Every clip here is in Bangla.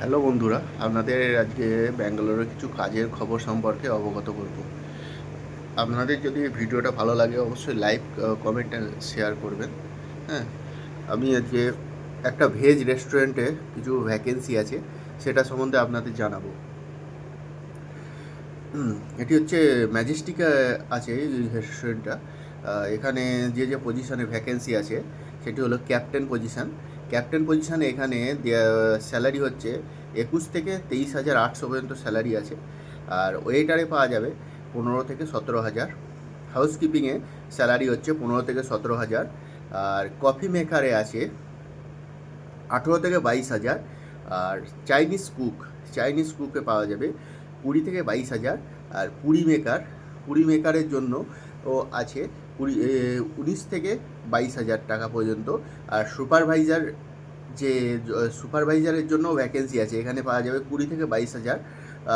হ্যালো বন্ধুরা, আপনাদের আজকে ব্যাঙ্গালোরের কিছু কাজের খবর সম্পর্কে অবগত করব। আপনাদের যদি ভিডিওটা ভালো লাগে অবশ্যই লাইক, কমেন্ট অ্যান্ড শেয়ার করবেন। হ্যাঁ, আমি আজকে একটা ভেজ রেস্টুরেন্টে কিছু ভ্যাকেন্সি আছে, সেটা সম্বন্ধে আপনাদের জানাবো। এটি হচ্ছে ম্যাজেস্টিকে আছে এই রেস্টুরেন্টটা। এখানে যে পজিশনে ভ্যাকেন্সি আছে সেটি হলো ক্যাপ্টেন পজিশান। ক্যাপ্টেন পজিশানে এখানে স্যালারি হচ্ছে 21 থেকে 23,800 পর্যন্ত স্যালারি আছে। আর ওয়েটারে পাওয়া যাবে 15 থেকে 17 হাজার। হাউসকিপিংয়ে স্যালারি হচ্ছে 15 থেকে 17 হাজার। আর কফি মেকারে আছে 18 থেকে 22 হাজার। আর চাইনিজ কুকে পাওয়া যাবে 20 থেকে 22 হাজার। আর পুরি মেকারের জন্য ও আছে 19 থেকে 22 হাজার টাকা পর্যন্ত। আর যে সুপারভাইজারের জন্য ভ্যাকেন্সি আছে, এখানে পাওয়া যাবে 20 থেকে 22 হাজার।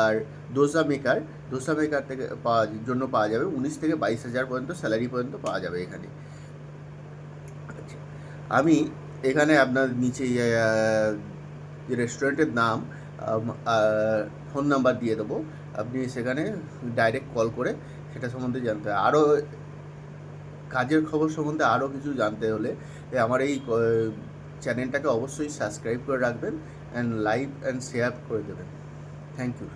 আর দোসা মেকার পাওয়া যাবে 19 থেকে 22 হাজার পর্যন্ত স্যালারি পর্যন্ত পাওয়া যাবে এখানে। আচ্ছা, আমি এখানে আপনার নিচে রেস্টুরেন্টের নাম, ফোন নাম্বার দিয়ে দেবো। আপনি সেখানে ডাইরেক্ট কল করে সেটা সম্বন্ধে জানতে হয়। আরও কাজের খবর সম্বন্ধে আরও কিছু জানতে হলে আমার এই চ্যানেলটাকে অবশ্যই সাবস্ক্রাইব করে রাখবেন অ্যান্ড লাইক অ্যান্ড শেয়ার করে দেবেন। Thank you.